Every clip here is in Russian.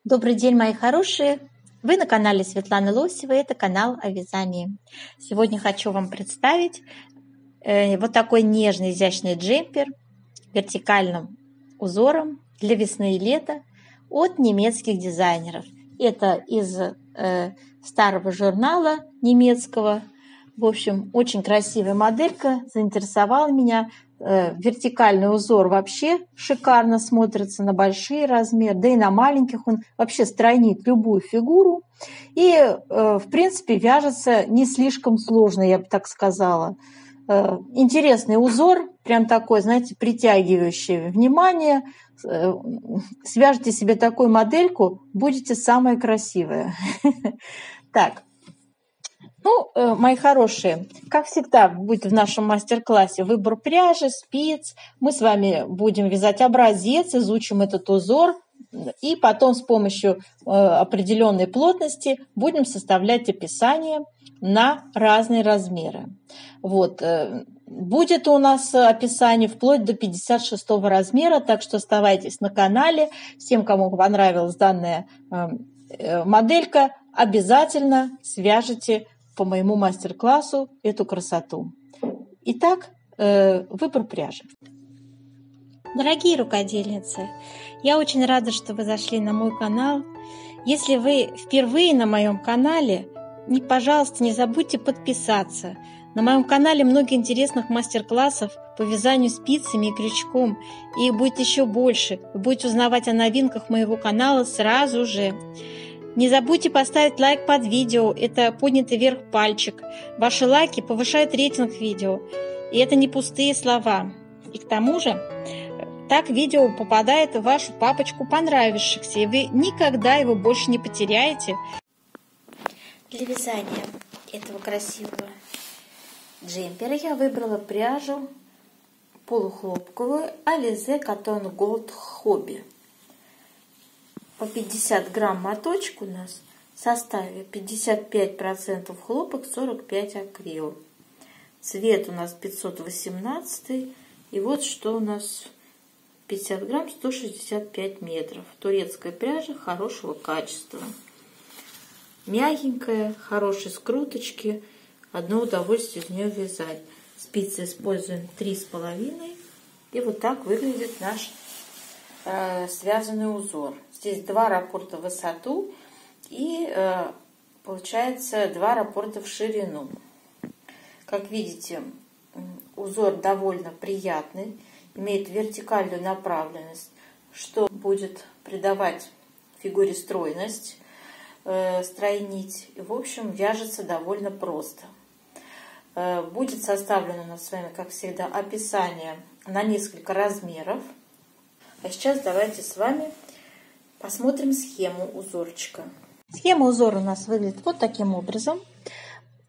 Добрый день, мои хорошие! Вы на канале Светланы Лосевой, это канал о вязании. Сегодня хочу вам представить вот такой нежный, изящный джемпер вертикальным узором для весны и лета от немецких дизайнеров. Это из старого журнала немецкого. В общем, очень красивая моделька, заинтересовала меня. Вертикальный узор вообще шикарно смотрится на большие размеры, да и на маленьких он вообще стройнит любую фигуру. И, в принципе, вяжется не слишком сложно, я бы так сказала. Интересный узор, прям такой, знаете, притягивающий внимание. Свяжите себе такую модельку, будете самая красивая. Так. Мои хорошие, как всегда будет в нашем мастер-классе выбор пряжи, спиц. Мы с вами будем вязать образец, изучим этот узор и потом с помощью определенной плотности будем составлять описание на разные размеры. Вот. Будет у нас описание вплоть до 56 размера, так что оставайтесь на канале. Всем, кому понравилась данная моделька, обязательно свяжите по моему мастер-классу эту красоту. Итак, выбор пряжи. Дорогие рукодельницы, я очень рада, что вы зашли на мой канал. Если вы впервые на моем канале, пожалуйста, не забудьте подписаться. На моем канале много интересных мастер-классов по вязанию спицами и крючком. И их будет еще больше. Вы будете узнавать о новинках моего канала сразу же. Не забудьте поставить лайк под видео, это поднятый вверх пальчик. Ваши лайки повышают рейтинг видео, и это не пустые слова. И к тому же, так видео попадает в вашу папочку понравившихся, и вы никогда его больше не потеряете. Для вязания этого красивого джемпера я выбрала пряжу полухлопковую Alize Cotton Gold Hobby. По 50 грамм моточек у нас в составе 55% хлопок, 45 акрил. Цвет у нас 518. И вот что у нас 50 грамм, 165 метров. Турецкая пряжа хорошего качества. Мягенькая, хорошей скруточки. Одно удовольствие из нее вязать. Спицы используем 3,5. И вот так выглядит наш связанный узор. Здесь 2 раппорта в высоту и получается 2 раппорта в ширину. Как видите, узор довольно приятный, имеет вертикальную направленность, что будет придавать фигуре стройность, стройнить. И, в общем, вяжется довольно просто. Будет составлено у нас с вами, как всегда, описание на несколько размеров. А сейчас давайте с вами посмотрим схему узорчика. Схема узора у нас выглядит вот таким образом.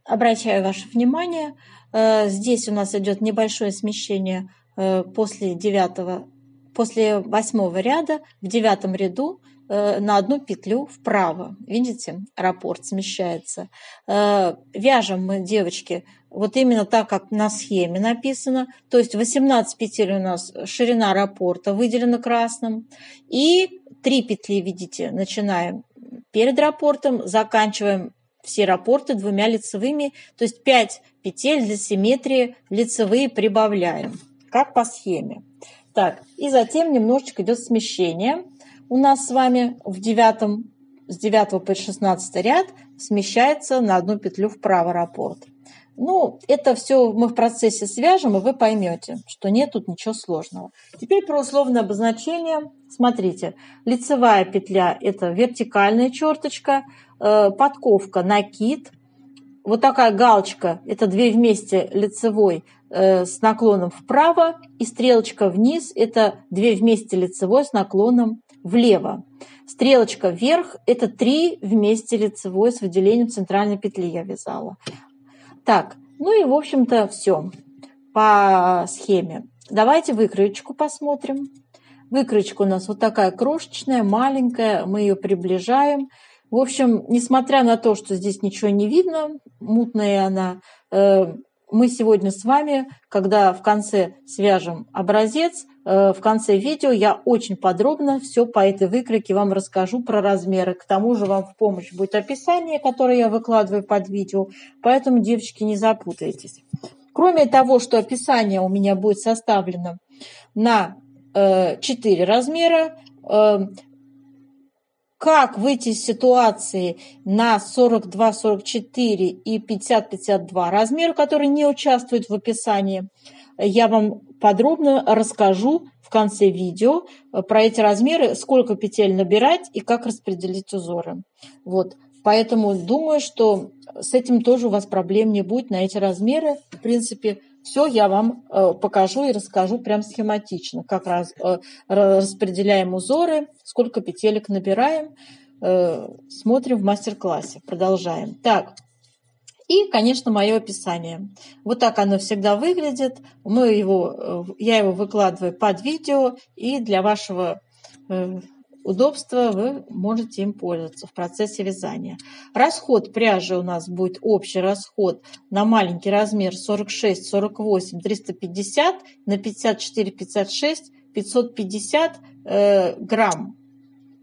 Обращаю ваше внимание, здесь у нас идет небольшое смещение после 8 ряда в 9 ряду на одну петлю вправо. Видите, раппорт смещается. Вяжем мы, девочки, вот именно так, как на схеме написано. То есть 18 петель у нас ширина раппорта выделена красным. И 3 петли, видите, начинаем перед раппортом, заканчиваем все раппорты 2 лицевыми. То есть 5 петель для симметрии лицевые прибавляем, как по схеме. Так, и затем немножечко идет смещение. У нас с вами с 9 по 16 ряд смещается на одну петлю вправо раппорт. Это все мы в процессе свяжем, и вы поймете, что нет тут ничего сложного. Теперь про условное обозначение. Смотрите, лицевая петля – это вертикальная черточка, подковка – накид. Вот такая галочка – это 2 вместе лицевой с наклоном вправо, и стрелочка вниз – это 2 вместе лицевой с наклоном влево. Стрелочка вверх – это 3 вместе лицевой с выделением центральной петли я вязала. Так, и в общем-то все по схеме. Давайте выкроечку посмотрим. Выкроечка у нас вот такая крошечная, маленькая, мы ее приближаем. В общем, несмотря на то, что здесь ничего не видно, мутная она, мы сегодня с вами, когда в конце свяжем образец, в конце видео я очень подробно все по этой выкройке вам расскажу про размеры. К тому же вам в помощь будет описание, которое я выкладываю под видео, поэтому, девочки, не запутайтесь. Кроме того, что описание у меня будет составлено на 4 размера, как выйти из ситуации на 42, 44 и 50, 52 размера, которые не участвуют в описании, я вам подробно расскажу в конце видео про эти размеры, сколько петель набирать и как распределить узоры. Вот. Поэтому думаю, что с этим тоже у вас проблем не будет на эти размеры. В принципе, все я вам покажу и расскажу прям схематично, как распределяем узоры, сколько петелек набираем. Смотрим в мастер-классе. Продолжаем. Так, и, конечно, мое описание. Вот так оно всегда выглядит. Я его выкладываю под видео, и для вашего удобства вы можете им пользоваться в процессе вязания. Расход пряжи у нас будет общий расход на маленький размер 46, 48, 350, на 54, 56, 550 грамм.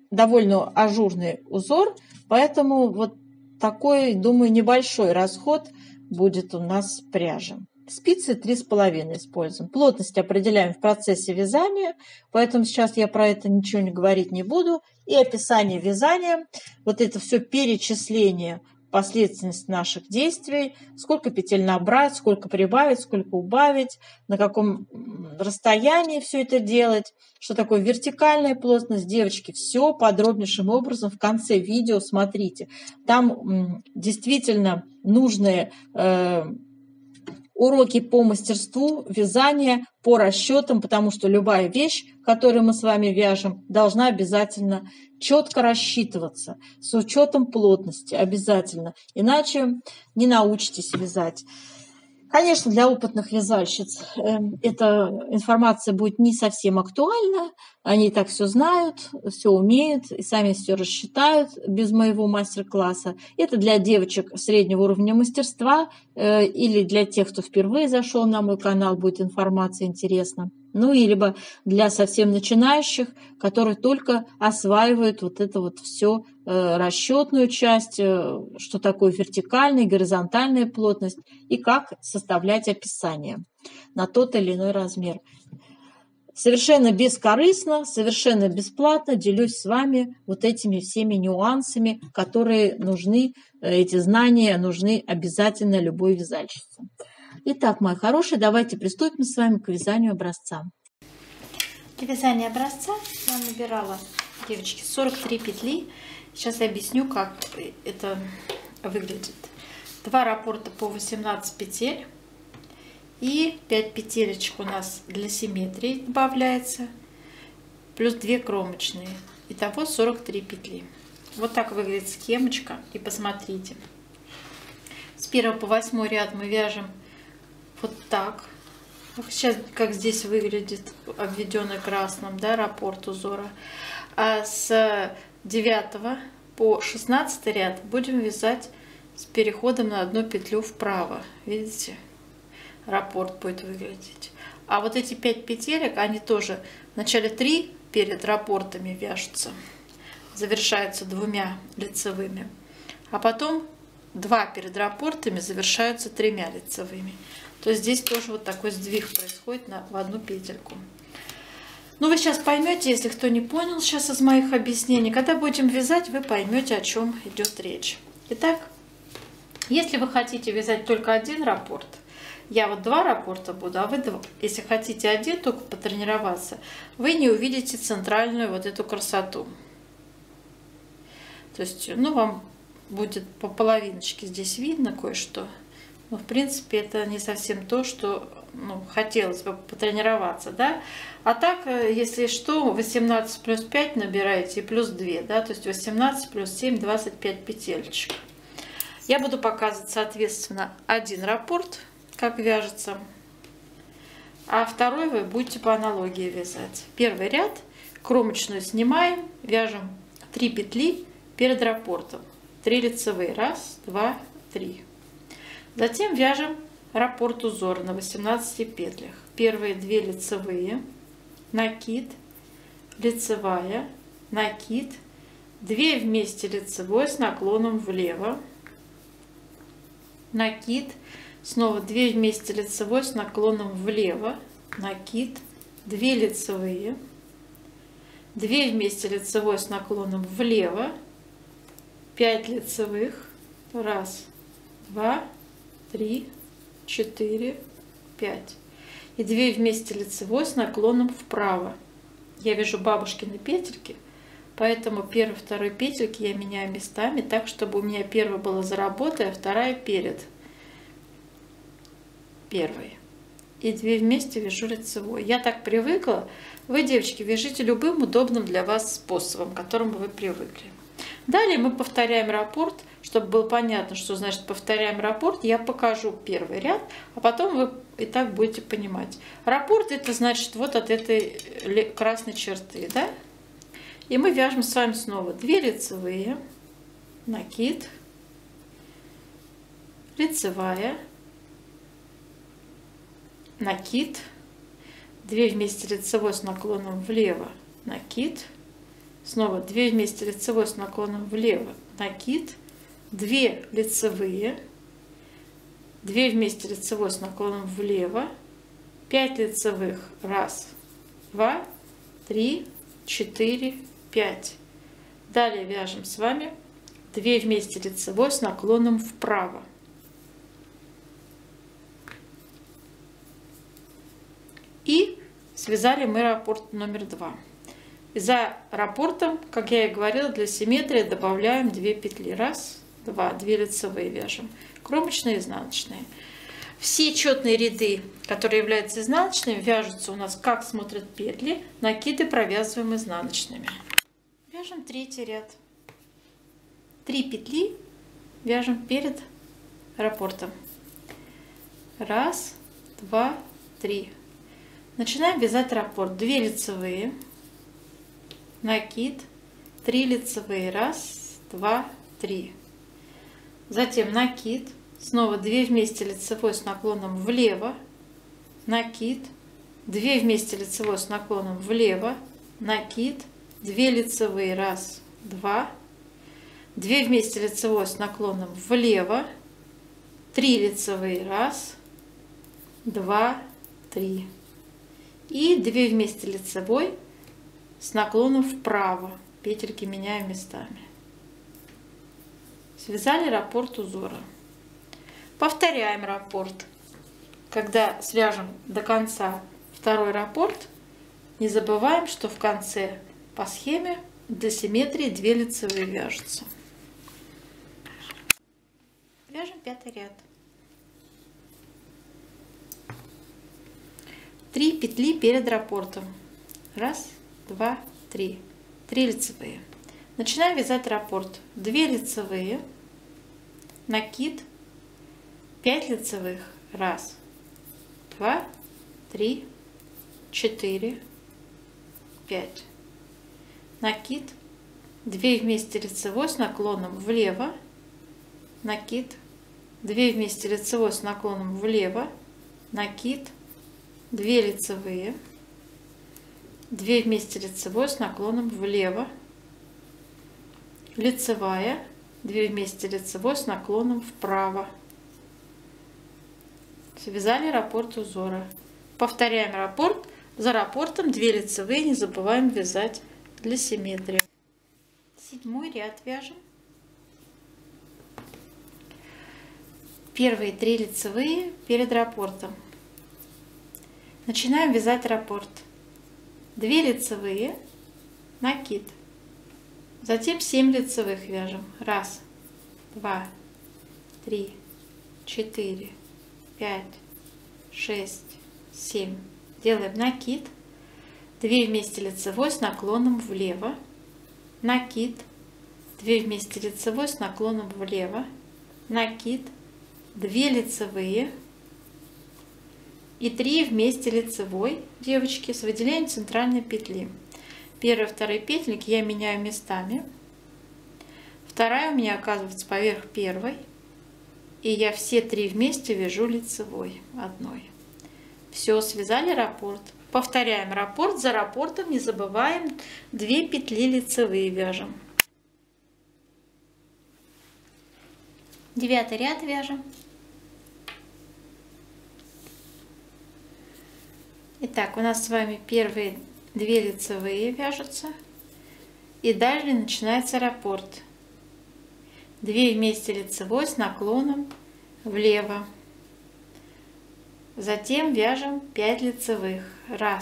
Довольно ажурный узор, поэтому вот такой, думаю, небольшой расход будет у нас пряжи. Спицы 3,5 используем. Плотность определяем в процессе вязания, поэтому сейчас я про это ничего не говорить не буду. И описание вязания, вот это все перечисление, последовательность наших действий, сколько петель набрать, сколько прибавить, сколько убавить, на каком расстоянии все это делать, что такое вертикальная плотность. Девочки, все подробнейшим образом в конце видео смотрите. Там действительно нужные уроки по мастерству вязания, по расчетам, потому что любая вещь, которую мы с вами вяжем, должна обязательно четко рассчитываться, с учетом плотности обязательно, иначе не научитесь вязать. Конечно, для опытных вязальщиц эта информация будет не совсем актуальна, они так все знают, все умеют и сами все рассчитают без моего мастер-класса. Это для девочек среднего уровня мастерства или для тех, кто впервые зашел на мой канал, будет информация интересна. Ну, и либо для совсем начинающих, которые только осваивают вот это вот все, расчетную часть, что такое вертикальная, горизонтальная плотность и как составлять описание на тот или иной размер. Совершенно бескорыстно, совершенно бесплатно делюсь с вами вот этими всеми нюансами, которые нужны, эти знания нужны обязательно любой вязальщице. Итак, мои хорошие, давайте приступим с вами к вязанию образца. Для вязания образца я набирала, девочки, 43 петли. Сейчас я объясню, как это выглядит. 2 раппорта по 18 петель и 5 петелечек у нас для симметрии добавляется, плюс 2 кромочные. Итого 43 петли. Вот так выглядит схемочка. И посмотрите. С 1 по 8 ряд мы вяжем вот так. Сейчас, как здесь выглядит, обведенный красным, да, раппорт узора. А с 9 по 16 ряд будем вязать с переходом на одну петлю вправо. Видите? Раппорт будет выглядеть. А вот эти 5 петелек, они тоже вначале 3 перед раппортами вяжутся, завершаются 2 лицевыми, а потом 2 перед раппортами завершаются 3 лицевыми. То есть здесь тоже вот такой сдвиг происходит в одну петельку. Ну, вы сейчас поймете, если кто не понял сейчас из моих объяснений, когда будем вязать, вы поймете, о чем идет речь. Итак, если вы хотите вязать только один раппорт, я вот 2 раппорта буду, а вы 2. Если хотите один, только потренироваться, вы не увидите центральную вот эту красоту. То есть, ну, вам будет по половиночке здесь видно кое-что. Но, в принципе, это не совсем то, что, ну, хотелось бы потренироваться, да. А так, если что, 18 плюс 5 набираете и плюс 2, да, то есть 18 плюс 7, 25 петелечек. Я буду показывать, соответственно, один раппорт, как вяжется, а второй вы будете по аналогии вязать. Первый ряд, кромочную снимаем, вяжем 3 петли перед раппортом, 3 лицевые, 1, 2, 3. Затем вяжем раппорт узора на 18 петлях. Первые 2 лицевые, накид, лицевая, накид, 2 вместе лицевой с наклоном влево, накид, снова 2 вместе лицевой с наклоном влево, накид, 2 лицевые, 2 вместе лицевой с наклоном влево, 5 лицевых, 1, 2, 3, 4, 5. И 2 вместе лицевой с наклоном вправо. Я вяжу бабушкины петельки, поэтому 1, 2 петельки я меняю местами так, чтобы у меня первая была за работой, а вторая перед первой. И 2 вместе вяжу лицевой. Я так привыкла. Вы, девочки, вяжите любым удобным для вас способом, к которому вы привыкли. Далее мы повторяем раппорт. Чтобы было понятно, что значит повторяем раппорт, я покажу первый ряд, а потом вы и так будете понимать. Раппорт — это значит вот от этой красной черты, да? И мы вяжем с вами снова 2 лицевые, накид, лицевая, накид, 2 вместе лицевой с наклоном влево, накид, снова 2 вместе лицевой с наклоном влево, накид, 2 лицевые, 2 вместе лицевой с наклоном влево, 5 лицевых, 1, 2, 3, 4, 5. Далее вяжем с вами 2 вместе лицевой с наклоном вправо. И связали мы раппорт номер 2. И за раппортом, как я и говорила, для симметрии добавляем 2 петли. 1, 2, 2 лицевые вяжем, кромочные и изнаночные. Все четные ряды, которые являются изнаночными, вяжутся у нас, как смотрят петли, накиды провязываем изнаночными. Вяжем 3-й ряд. 3 петли вяжем перед раппортом. 1, 2, 3. Начинаем вязать раппорт. 2 лицевые, накид, 3 лицевые, 1, 2, 3. Затем накид, снова 2 вместе лицевой с наклоном влево, накид, 2 вместе лицевой с наклоном влево, накид, 2 лицевые, 1, 2, 2 вместе лицевой с наклоном влево, 3 лицевые, 1, 2, 3. И 2 вместе лицевой с наклоном вправо. Петельки меняю местами. Связали раппорт узора. Повторяем раппорт. Когда свяжем до конца 2-й раппорт, не забываем, что в конце по схеме для симметрии 2 лицевые вяжутся. Вяжем 5-й ряд. 3 петли перед раппортом. 1, 2, 3. 3 лицевые. Начинаем вязать раппорт. 2 лицевые, накид, 5 лицевых, 1, 2, 3, 4, 5. Накид, 2 вместе лицевой с наклоном влево, накид, 2 вместе лицевой с наклоном влево, накид, 2 лицевые, 2 вместе лицевой с наклоном влево, лицевая, 2 вместе лицевой с наклоном вправо. Связали раппорт узора. Повторяем раппорт. За раппортом 2 лицевые, не забываем вязать для симметрии. 7-й ряд вяжем. Первые 3 лицевые перед раппортом. Начинаем вязать раппорт. 2 лицевые, накид. Затем 7 лицевых вяжем. 1, 2, 3, 4, 5, 6, 7. Делаем накид. 2 вместе лицевой с наклоном влево. Накид. 2 вместе лицевой с наклоном влево. Накид. 2 лицевые. И 3 вместе лицевой, девочки, с выделением центральной петли. 1, 2 петельки я меняю местами. Вторая у меня оказывается поверх первой. и я все 3 вместе вяжу лицевой одной. Все, связали раппорт. Повторяем раппорт за раппортом, не забываем 2 петли лицевые вяжем. 9 ряд вяжем. Итак, у нас с вами первые 2 лицевые вяжутся, и далее начинается раппорт. 2 вместе лицевой с наклоном влево. Затем вяжем 5 лицевых. 1,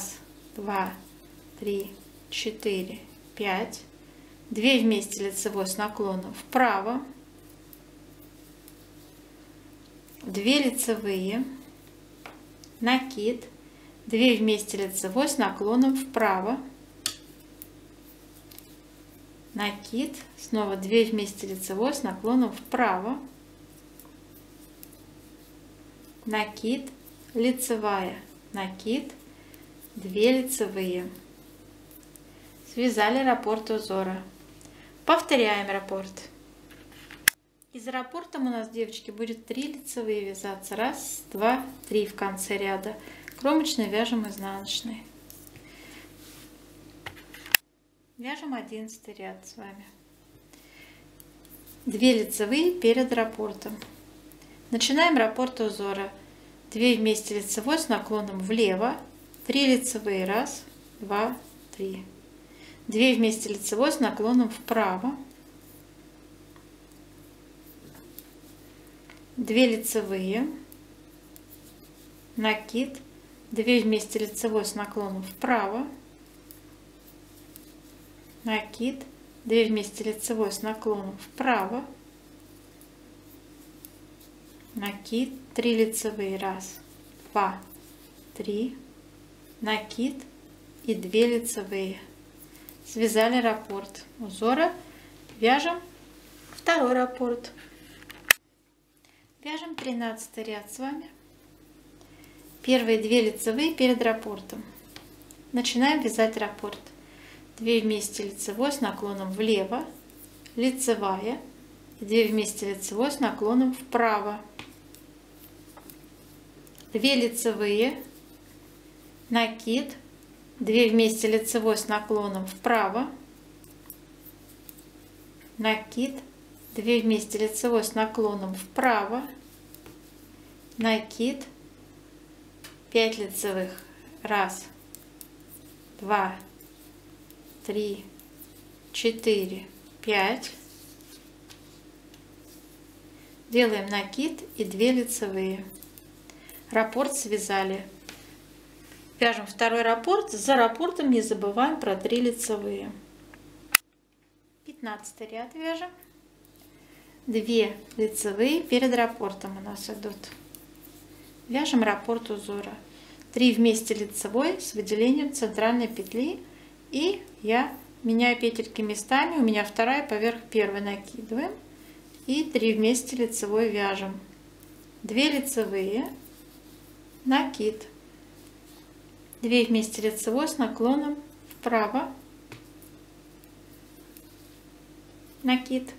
2, 3, 4, 5. 2 вместе лицевой с наклоном вправо. 2 лицевые, накид, 2 вместе лицевой с наклоном вправо, накид, снова 2 вместе лицевой с наклоном вправо, накид, лицевая, накид, 2 лицевые. Связали раппорт узора. Повторяем раппорт. Из раппорта у нас, девочки, будет 3 лицевые вязаться. 1, 2, 3 в конце ряда. Кромочный вяжем изнаночный. Вяжем 11 ряд с вами. 2 лицевые перед раппортом. Начинаем раппорт узора. 2 вместе лицевой с наклоном влево. 3 лицевые. 1, 2, 3. 2 вместе лицевой с наклоном вправо. 2 лицевые, накид, 2 вместе лицевой с наклоном вправо, накид, 2 вместе лицевой с наклоном вправо, накид, 3 лицевые, 1, 2, 3, накид и 2 лицевые. Связали раппорт узора, вяжем второй раппорт. Вяжем 13 ряд с вами. Первые 2 лицевые перед раппортом. Начинаем вязать раппорт. 2 вместе лицевой с наклоном влево, лицевая, и 2 вместе лицевой с наклоном вправо. 2 лицевые, накид, 2 вместе лицевой с наклоном вправо, накид, 2 вместе лицевой с наклоном вправо, накид, 5 лицевых, 1, 2, 3, 4, 5. Делаем накид и 2 лицевые. Раппорт связали. Вяжем второй раппорт. За раппортом не забываем про 3 лицевые. 15 ряд вяжем. 2 лицевые перед раппортом у нас идут. Вяжем раппорт узора. 3 вместе лицевой с выделением центральной петли, и я меняю петельки местами. У меня вторая поверх первой накидываем, и 3 вместе лицевой вяжем. 2 лицевые, накид, 2 вместе лицевой с наклоном вправо, накид,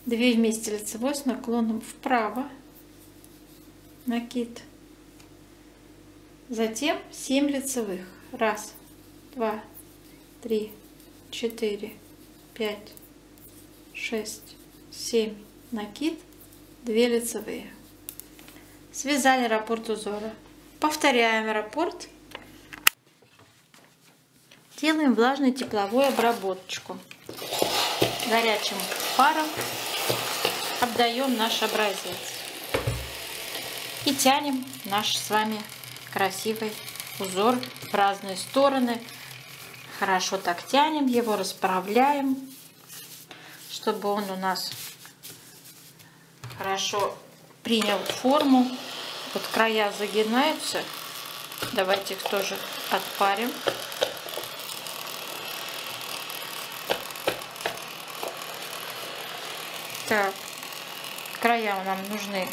2 вместе лицевой с наклоном вправо, накид. Затем 7 лицевых. 1, 2, 3, 4, 5, 6, 7. Накид, 2 лицевые. Связали раппорт узора. Повторяем раппорт. Делаем влажную тепловую обработочку. Горячим паром обдаем наш образец. И тянем наш с вами красивый узор в разные стороны. Хорошо так тянем его, расправляем, чтобы он у нас хорошо принял форму. Вот края загинаются. Давайте их тоже отпарим. Так, края нам нужны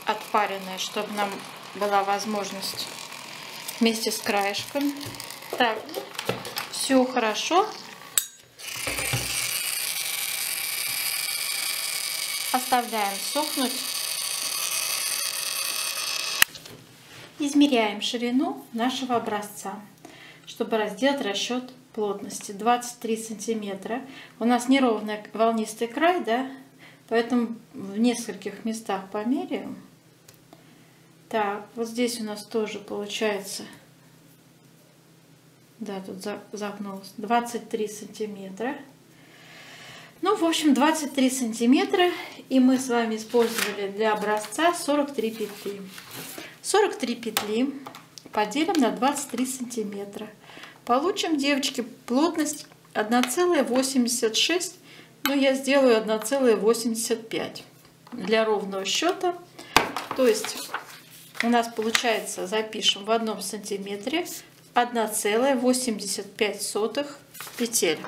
отпаренные, чтобы нам была возможность вместе с краешком. Так, все хорошо. Оставляем сохнуть. Измеряем ширину нашего образца, чтобы сделать расчет плотности. 23 сантиметра. У нас неровный волнистый край, да? Поэтому в нескольких местах померяем. Так, вот здесь у нас тоже получается, да, тут загнулось, 23 сантиметра. Ну, в общем, 23 сантиметра, и мы с вами использовали для образца 43 петли. 43 петли поделим на 23 сантиметра. Получим, девочки, плотность 1,86, но я сделаю 1,85 для ровного счета. То есть у нас получается, запишем, в 1 сантиметре 1,85 петель.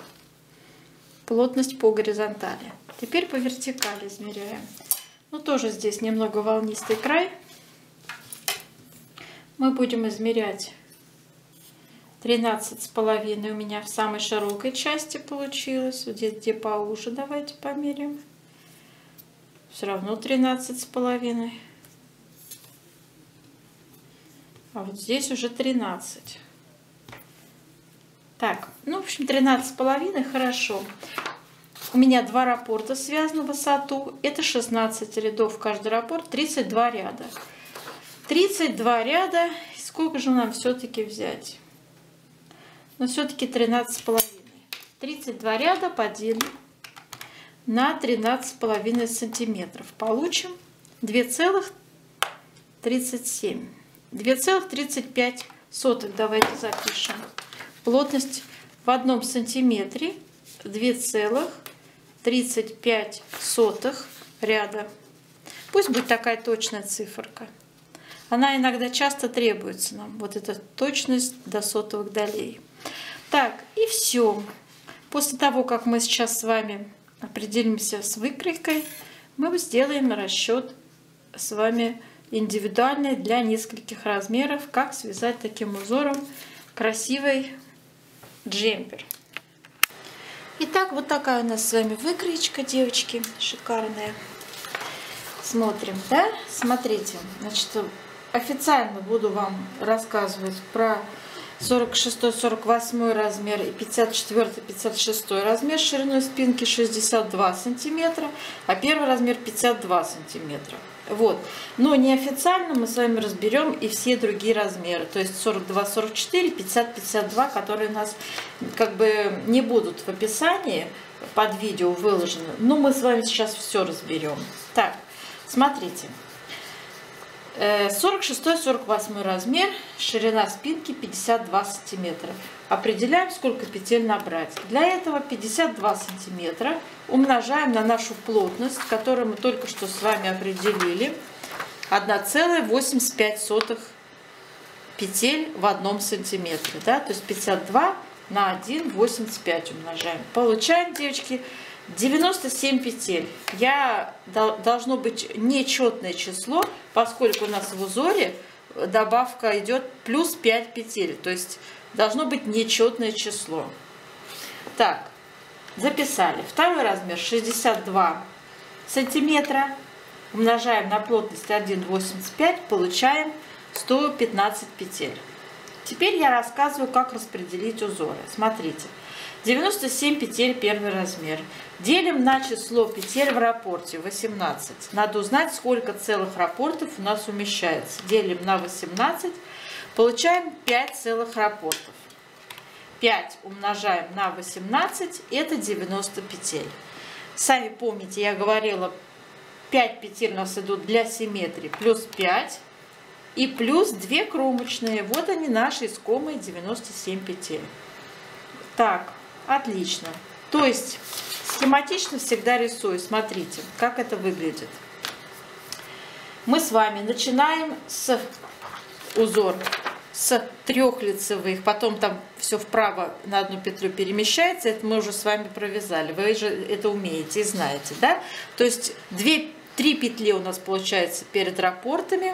Плотность по горизонтали. Теперь по вертикали измеряем. Ну, тоже здесь немного волнистый край. Мы будем измерять 13,5 у меня в самой широкой части получилось. Вот здесь, где поуже, давайте померяем. Все равно 13,5. А вот здесь уже 13. Так, ну, в общем, 13,5, хорошо. У меня 2 раппорта связаны в высоту. Это 16 рядов, каждый раппорт, 32 ряда. 32 ряда. Сколько же нам все-таки взять? Но все-таки 13,5. 32 ряда поделим на 13,5 сантиметров. Получим 2,37. 2,35. Давайте запишем. Плотность в 1 сантиметре 2,35 ряда. Пусть будет такая точная циферка. Она иногда часто требуется нам. Вот эта точность до сотовых долей. Так, и все. После того, как мы сейчас с вами определимся с выкройкой, мы сделаем расчет с вами индивидуальный для нескольких размеров, как связать таким узором красивый джемпер. Итак, вот такая у нас с вами выкроечка, девочки, шикарная. Смотрим, да? Смотрите, значит, официально буду вам рассказывать про 46-48 размер и 54-56 размер шириной спинки 62 сантиметра, а первый размер 52 сантиметра. Вот. Но неофициально мы с вами разберем и все другие размеры, то есть 42, 44, 50, 52, которые у нас как бы не будут в описании под видео выложены, но мы с вами сейчас все разберем. Так, смотрите. 46-48 размер, ширина спинки 52 сантиметра. Определяем, сколько петель набрать. Для этого 52 сантиметра умножаем на нашу плотность, которую мы только что с вами определили, 1,85 петель в 1 сантиметре. Да? То есть 52 на 1,85 умножаем. Получаем, девочки, 97 петель. Должно быть нечетное число, поскольку у нас в узоре добавка идет плюс 5 петель. То есть должно быть нечетное число. Так, записали. Второй размер 62 сантиметра. Умножаем на плотность 1,85, получаем 115 петель. Теперь я рассказываю, как распределить узоры. Смотрите. 97 петель первый размер. Делим на число петель в раппорте 18. Надо узнать, сколько целых раппортов у нас умещается. Делим на 18. Получаем 5 целых раппортов. 5 умножаем на 18. Это 90 петель. Сами помните, я говорила, 5 петель у нас идут для симметрии. Плюс 5. И плюс 2 кромочные. Вот они, наши искомые 97 петель. Так. Отлично. То есть схематично всегда рисую. Смотрите, как это выглядит. Мы с вами начинаем с узора с 3 лицевых, потом там все вправо на одну петлю перемещается. Это мы уже с вами провязали. Вы же это умеете и знаете, да? То есть 3 петли у нас получается перед раппортами.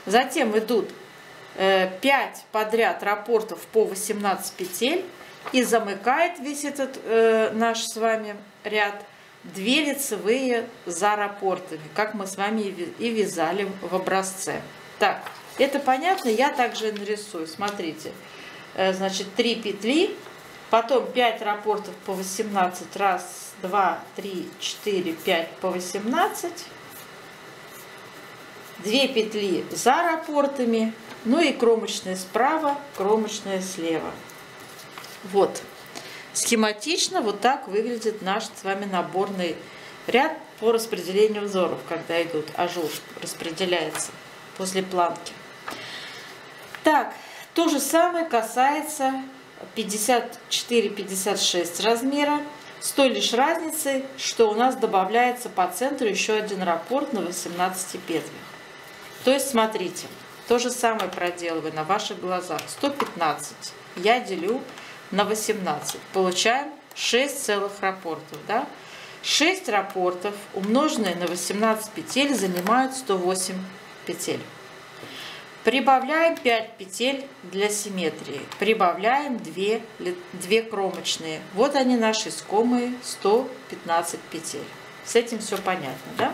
Затем идут 5 подряд раппортов по 18 петель. И замыкает весь этот наш с вами ряд 2 лицевые за раппортами, как мы с вами и вязали в образце. Так, это понятно, я также нарисую. Смотрите, значит, 3 петли, потом 5 раппортов по 18, раз, 2, 3, 4, 5 по 18, 2 петли за раппортами, ну и кромочная справа, кромочная слева. Вот. Схематично вот так выглядит наш с вами наборный ряд по распределению узоров, когда идут ажур, распределяется после планки. Так, то же самое касается 54-56 размера, с той лишь разницей, что у нас добавляется по центру еще один раппорт на 18 петлях. То есть, смотрите, то же самое проделываю на ваших глазах. 115 я делю на 18. Получаем 6 целых раппортов. Да? 6 раппортов, умноженные на 18 петель, занимают 108 петель. Прибавляем 5 петель для симметрии. Прибавляем 2 кромочные. Вот они, наши искомые 115 петель. С этим все понятно, да?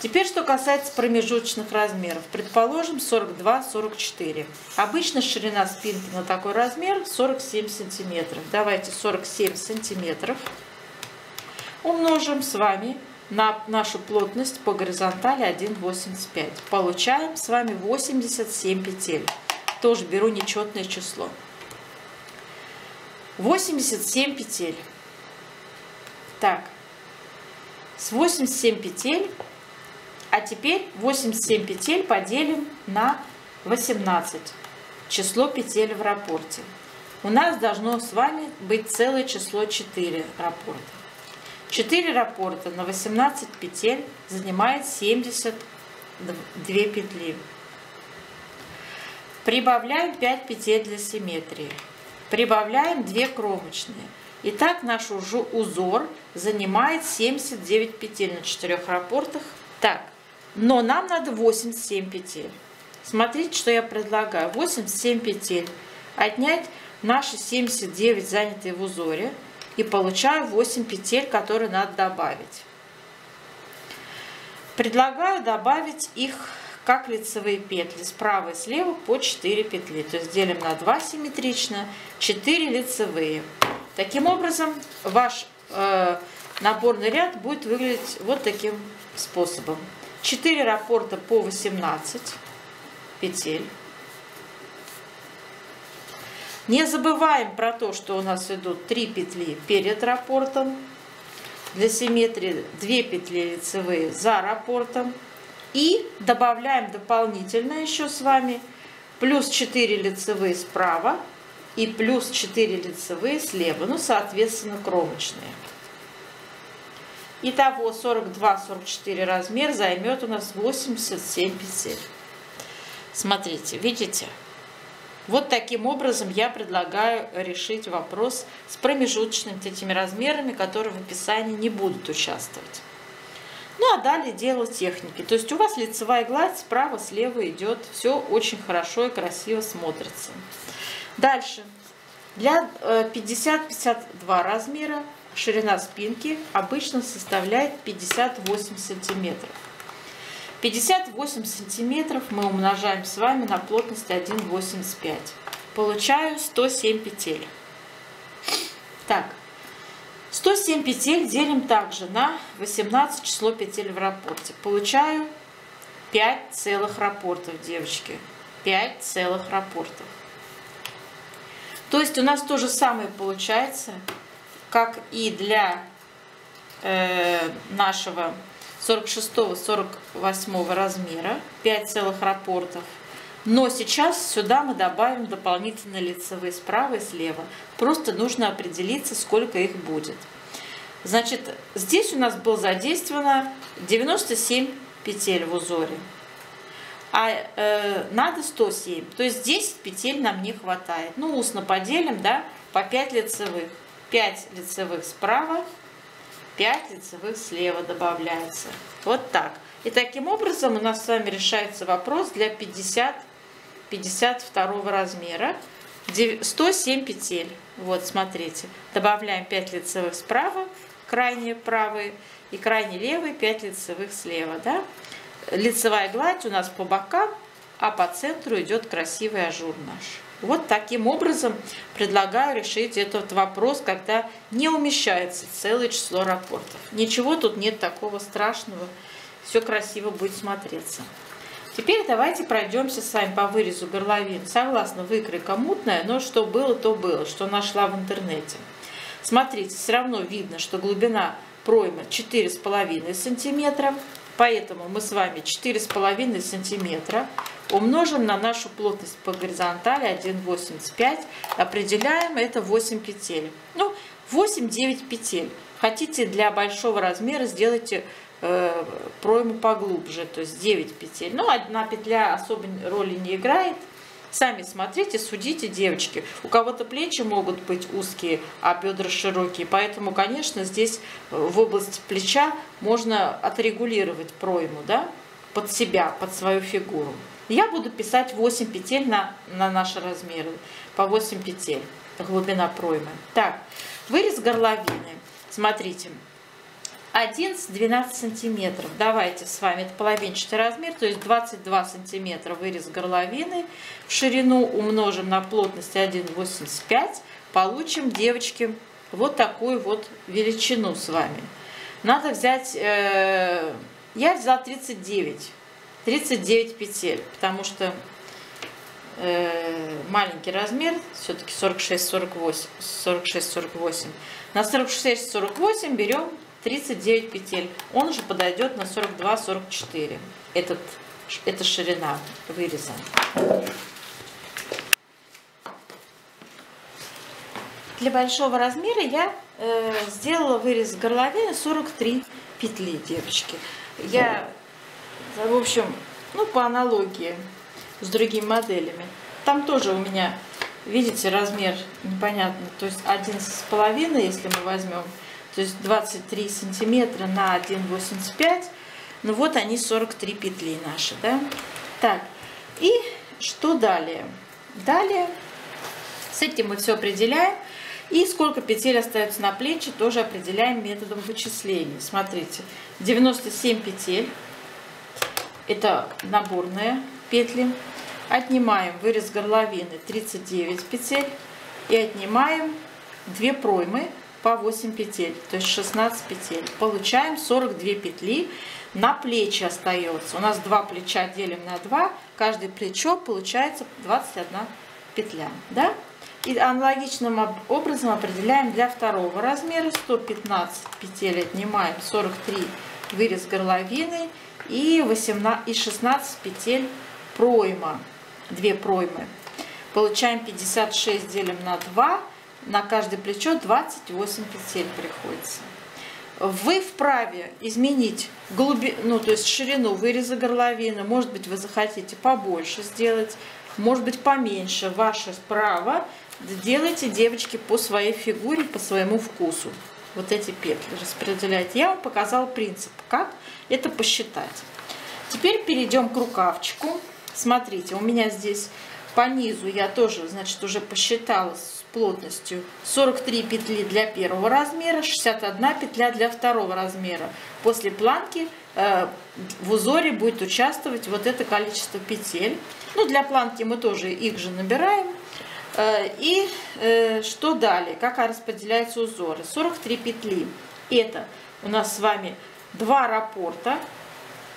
Теперь, что касается промежуточных размеров. Предположим, 42-44. Обычно ширина спинки на такой размер 47 сантиметров. Давайте 47 сантиметров умножим с вами на нашу плотность по горизонтали 1,85. Получаем с вами 87 петель. Тоже беру нечетное число. 87 петель. Так, с 87 петель. А теперь 87 петель поделим на 18. Число петель в раппорте. У нас должно с вами быть целое число 4 раппорта. 4 раппорта на 18 петель занимает 72 петли. Прибавляем 5 петель для симметрии. Прибавляем 2 кромочные. Итак, наш узор занимает 79 петель на 4 раппортах. Так, но нам надо 87 петель. Смотрите, что я предлагаю. 87 петель. Отнять наши 79, занятые в узоре. И получаю 8 петель, которые надо добавить. Предлагаю добавить их как лицевые петли. Справа и слева по 4 петли. То есть делим на 2 симметрично. 4 лицевые. Таким образом, ваш наборный ряд будет выглядеть вот таким способом. 4 раппорта по 18 петель. Не забываем про то, что у нас идут 3 петли перед раппортом. Для симметрии 2 петли лицевые за раппортом. И добавляем дополнительно еще с вами плюс 4 лицевые справа и плюс 4 лицевые слева. Ну, соответственно, кромочные. Итого 42-44 размер займет у нас 87 петель. Смотрите, видите? Вот таким образом я предлагаю решить вопрос с промежуточными этими размерами, которые в описании не будут участвовать. Ну а далее дело техники. То есть у вас лицевая гладь справа, слева идет. Все очень хорошо и красиво смотрится. Дальше. Для 50-52 размера ширина спинки обычно составляет 58 сантиметров. 58 сантиметров мы умножаем с вами на плотность 1,85. Получаю 107 петель. Так, 107 петель делим также на 18 число петель в раппорте. Получаю 5 целых раппортов, девочки. 5 целых раппортов. То есть у нас то же самое получается, как и для нашего 46-48 размера, 5 целых раппортов. Но сейчас сюда мы добавим дополнительные лицевые справа и слева. Просто нужно определиться, сколько их будет. Значит, здесь у нас было задействовано 97 петель в узоре. А надо 107. То есть 10 петель нам не хватает. Ну, устно поделим, да, по 5 лицевых. 5 лицевых справа, 5 лицевых слева добавляется. Вот так. И таким образом у нас с вами решается вопрос для 50-52 размера. 107 петель. Вот, смотрите. Добавляем 5 лицевых справа, крайне правые, и крайне левые 5 лицевых слева. Да? Лицевая гладь у нас по бокам, а по центру идет красивый ажур наш. Вот таким образом предлагаю решить этот вопрос, когда не умещается целое число рапортов. Ничего тут нет такого страшного, все красиво будет смотреться. Теперь давайте пройдемся с вами по вырезу горловин. Согласно, выкройка мутная, но что было, то было, что нашла в интернете. Смотрите, все равно видно, что глубина проймы 4,5 сантиметра. Поэтому мы с вами 4,5 сантиметра умножим на нашу плотность по горизонтали 1,85. Определяем это 8 петель. Ну, 8-9 петель. Хотите для большого размера, сделайте пройму поглубже, то есть 9 петель. Но одна петля особой роли не играет. Сами смотрите, судите, девочки. У кого-то плечи могут быть узкие, а бедра широкие. Поэтому, конечно, здесь в области плеча можно отрегулировать пройму, да, под себя, под свою фигуру. Я буду писать 8 петель на наши размеры. По 8 петель глубина проймы. Так, вырез горловины. Смотрите. 11-12 сантиметров. Давайте с вами, это половинчатый размер, то есть 22 сантиметра вырез горловины в ширину умножим на плотность 1,85, получим, девочки, вот такую вот величину с вами. Надо взять, я взяла 39 петель, потому что маленький размер, все-таки 46-48. На 46-48 берем 39 петель. Он же подойдет на 42-44. Это ширина выреза. Для большого размера я сделала вырез горловины 43 петли, девочки. Я, в общем, ну, по аналогии с другими моделями. Там тоже у меня, видите, размер непонятный. То есть 11,5, если мы возьмем. То есть 23 сантиметра на 1,85. Ну вот они 43 петли наши, да? Так, и что далее? Далее с этим мы все определяем. И сколько петель остается на плечи, тоже определяем методом вычисления. Смотрите, 97 петель. Это наборные петли. Отнимаем вырез горловины 39 петель. И отнимаем 2 проймы по 8 петель, то есть 16 петель. Получаем 42 петли, на плечи остается. У нас 2 плеча делим на 2, каждое плечо получается 21 петля. Да? И аналогичным образом определяем для второго размера 115 петель, отнимаем 43 вырез горловины и 16 петель пройма, 2 проймы. Получаем 56 делим на 2. На каждое плечо 28 петель приходится. Вы вправе изменить глубину, то есть ширину выреза горловины. Может быть, вы захотите побольше сделать, может быть, поменьше. Ваше право. Делайте, девочки, по своей фигуре, по своему вкусу. Вот эти петли распределяйте. Я вам показала принцип, как это посчитать. Теперь перейдем к рукавчику. Смотрите, у меня здесь по низу я тоже, значит, уже посчитала с плотностью 43 петли для первого размера, 61 петля для второго размера. После планки в узоре будет участвовать вот это количество петель. Ну, для планки мы тоже их же набираем. И что далее? Как распределяются узоры? 43 петли. Это у нас с вами 2 раппорта.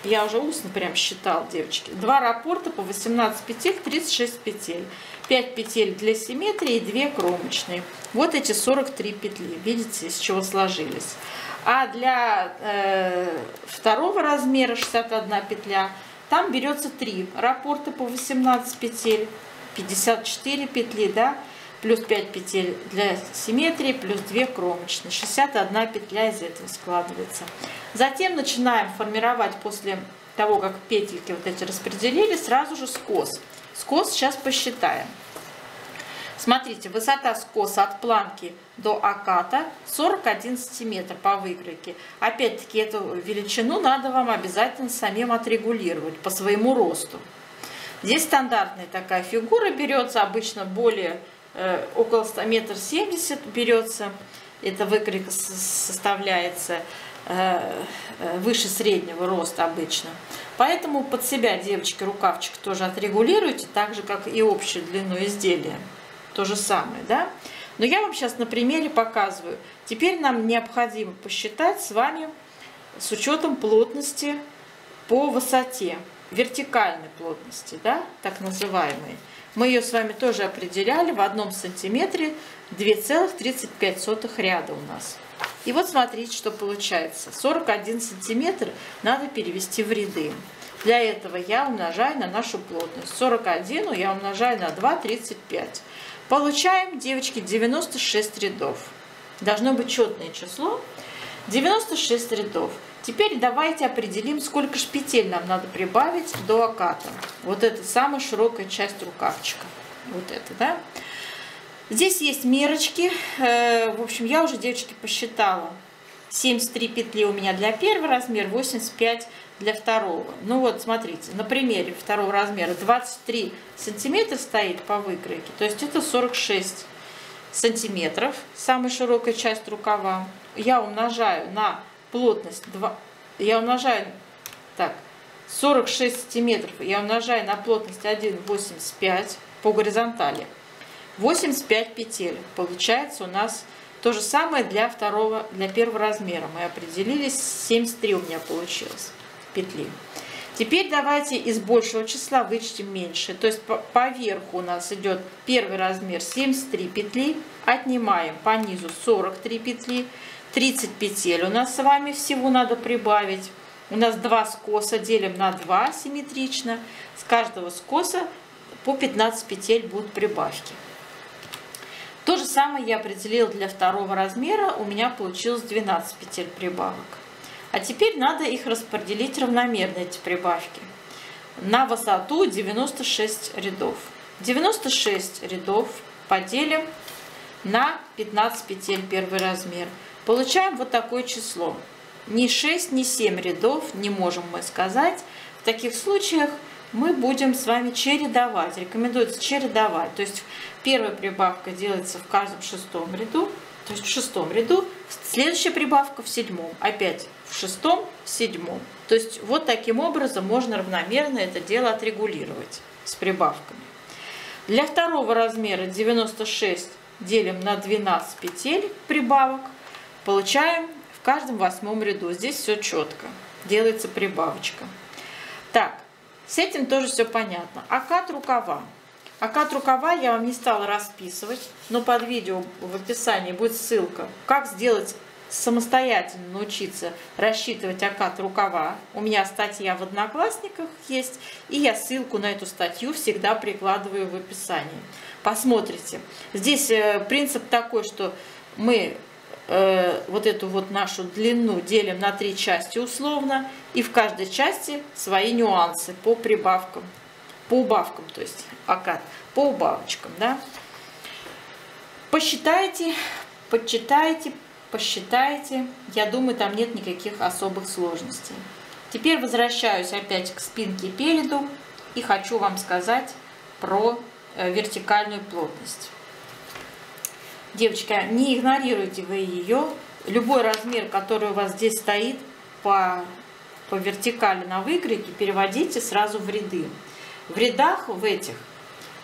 Я уже устно прям считал, девочки. 2 раппорта по 18 петель, 36 петель. 5 петель для симметрии и 2 кромочные. Вот эти 43 петли. Видите, из чего сложились. А для второго размера 61 петля, там берется 3 раппорта по 18 петель, 54 петли, да, плюс 5 петель для симметрии, плюс 2 кромочные. 61 петля из этого складывается. Затем начинаем формировать, после того, как петельки вот эти распределили, сразу же скос. Скос сейчас посчитаем. Смотрите, высота скоса от планки до оката 41 сантиметр по выкройке. Опять-таки, эту величину надо вам обязательно самим отрегулировать по своему росту. Здесь стандартная такая фигура берется, обычно более около 100 метров 70 берется эта выкройка составляется выше среднего роста обычно. Поэтому под себя, девочки, рукавчик тоже отрегулируйте, так же, как и общую длину изделия. То же самое, да? Но я вам сейчас на примере показываю. Теперь нам необходимо посчитать с вами с учетом плотности по высоте, вертикальной плотности, да, так называемой. Мы ее с вами тоже определяли в 1 сантиметре 2,35 ряда у нас. И вот смотрите, что получается. 41 сантиметр надо перевести в ряды. Для этого я умножаю на нашу плотность. 41 я умножаю на 2, 35. Получаем, девочки, 96 рядов. Должно быть четное число. 96 рядов. Теперь давайте определим, сколько ж петель нам надо прибавить до оката. Вот это самая широкая часть рукавчика. Вот это, да? Здесь есть мерочки. В общем, я уже, девочки, посчитала. 73 петли у меня для первого размера, 85 для второго. Ну вот, смотрите, на примере второго размера 23 сантиметра стоит по выкройке. То есть это 46 сантиметров, самая широкая часть рукава. Я умножаю на плотность 2, я умножаю, так, 46 сантиметров, я умножаю на плотность 1,85 по горизонтали. 85 петель. Получается у нас то же самое для первого размера. Мы определились, 73 у меня получилось петли. Теперь давайте из большего числа вычтем меньше. То есть по верху у нас идет первый размер 73 петли. Отнимаем по низу 43 петли. 30 петель у нас с вами всего надо прибавить. У нас 2 скоса делим на 2 симметрично. С каждого скоса по 15 петель будут прибавки. То же самое я определила для второго размера. У меня получилось 12 петель прибавок. А теперь надо их распределить равномерно, эти прибавки, на высоту 96 рядов. 96 рядов поделим на 15 петель первый размер. Получаем вот такое число. Ни 6, ни 7 рядов не можем мы сказать. В таких случаях мы будем с вами чередовать. Рекомендуется чередовать. То есть первая прибавка делается в каждом 6-м ряду. То есть в 6-м ряду. Следующая прибавка в 7-м. Опять в 6-м, 7-м. То есть вот таким образом можно равномерно это дело отрегулировать с прибавками. Для второго размера 96 делим на 12 петель прибавок. Получаем в каждом 8-м ряду. Здесь все четко. Делается прибавочка. Так, с этим тоже все понятно. Окат рукава. Окат рукава я вам не стала расписывать, но под видео в описании будет ссылка, как сделать самостоятельно, научиться рассчитывать окат рукава. У меня статья в Одноклассниках есть, и я ссылку на эту статью всегда прикладываю в описании. Посмотрите. Здесь принцип такой, что мы вот эту вот нашу длину делим на 3 части условно, и в каждой части свои нюансы по прибавкам, по убавкам, то есть окат, по убавочкам, да. Посчитайте, подсчитайте, посчитайте. Я думаю, там нет никаких особых сложностей. Теперь возвращаюсь опять к спинке переду и хочу вам сказать про вертикальную плотность. Девочки, не игнорируйте вы ее. Любой размер, который у вас здесь стоит по вертикали на выкройке, переводите сразу в ряды. В рядах в этих,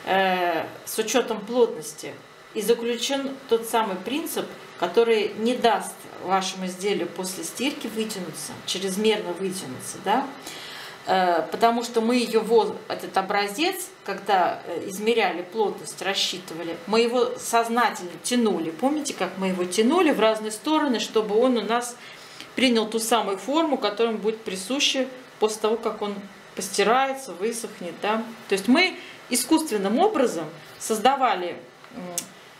с учетом плотности, и заключен тот самый принцип, который не даст вашему изделию после стирки вытянуться, чрезмерно вытянуться, да? Потому что мы ее, этот образец, когда измеряли плотность, рассчитывали, мы его сознательно тянули. Помните, как мы его тянули в разные стороны, чтобы он у нас принял ту самую форму, которая будет присуща после того, как он постирается, высохнет, да? То есть мы искусственным образом создавали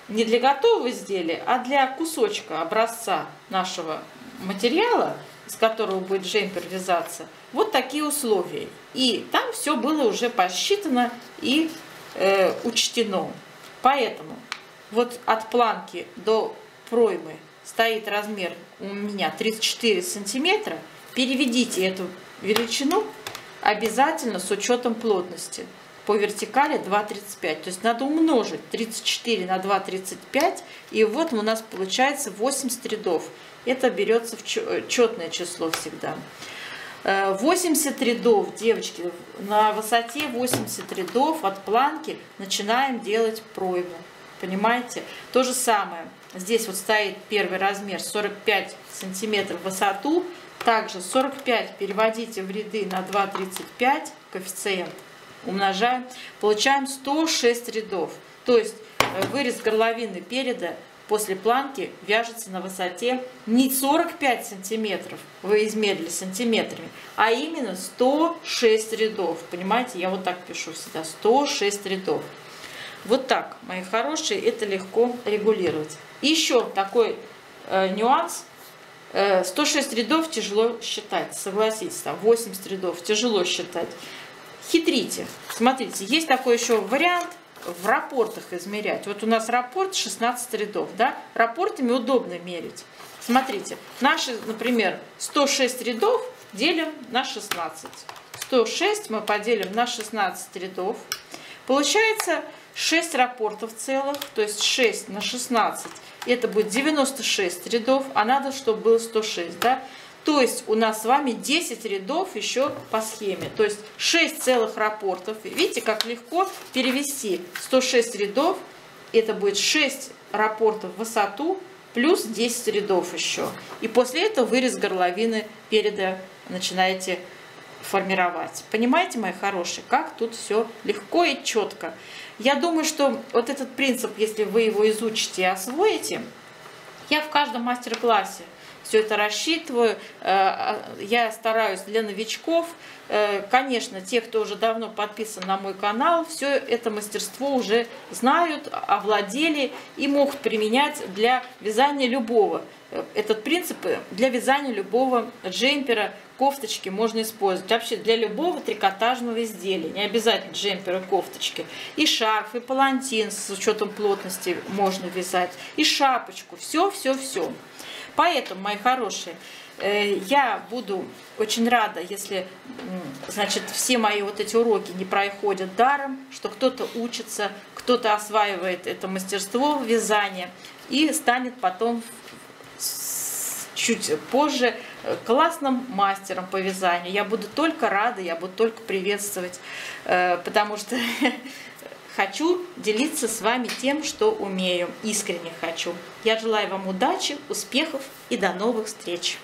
не для готового изделия, а для кусочка образца нашего материала, из которого будет джемпер вязаться, вот такие условия. И там все было уже посчитано и учтено. Поэтому вот от планки до проймы стоит размер у меня 34 сантиметра. Переведите эту величину обязательно с учетом плотности. по вертикали 2,35. То есть надо умножить 34 на 2,35, и вот у нас получается 80 рядов. Это берется в четное число всегда. 80 рядов, девочки, на высоте 80 рядов от планки начинаем делать пройму. Понимаете? То же самое. Здесь вот стоит первый размер 45 сантиметров в высоту. Также 45 переводите в ряды на 2,35, коэффициент умножаем. Получаем 106 рядов. То есть вырез горловины переда после планки вяжется на высоте не 45 сантиметров, вы измерили сантиметрами, а именно 106 рядов. Понимаете, я вот так пишу всегда, 106 рядов. Вот так, мои хорошие, это легко регулировать. И еще такой нюанс. 106 рядов тяжело считать, согласитесь, там 80 рядов тяжело считать. Хитрите. Смотрите, есть такой еще вариант в рапортах измерять. Вот у нас рапорт 16 рядов, да? Рапортами удобно мерить. Смотрите, наши, например, 106 рядов делим на 16. 106 мы поделим на 16 рядов. Получается 6 рапортов целых, то есть 6 на 16. Это будет 96 рядов, а надо, чтобы было 106, да? То есть у нас с вами 10 рядов еще по схеме. То есть 6 целых рапортов. Видите, как легко перевести 106 рядов. Это будет 6 рапортов в высоту плюс 10 рядов еще. И после этого вырез горловины переда начинаете формировать. Понимаете, мои хорошие, как тут все легко и четко. Я думаю, что вот этот принцип, если вы его изучите и освоите, я в каждом мастер-классе все это рассчитываю. Я стараюсь для новичков. Конечно, те, кто уже давно подписан на мой канал, все это мастерство уже знают, овладели и могут применять для вязания любого. Этот принцип для вязания любого джемпера, кофточки можно использовать. Вообще для любого трикотажного изделия. Не обязательно джемпера, кофточки. И шарф, и палантин с учетом плотности можно вязать. И шапочку. Все. Поэтому, мои хорошие, я буду очень рада, если, значит, все мои вот эти уроки не проходят даром, что кто-то учится, кто-то осваивает это мастерство вязания и станет потом чуть позже классным мастером по вязанию. Я буду только рада, я буду только приветствовать, потому что хочу делиться с вами тем, что умею, искренне хочу. Я желаю вам удачи, успехов и до новых встреч!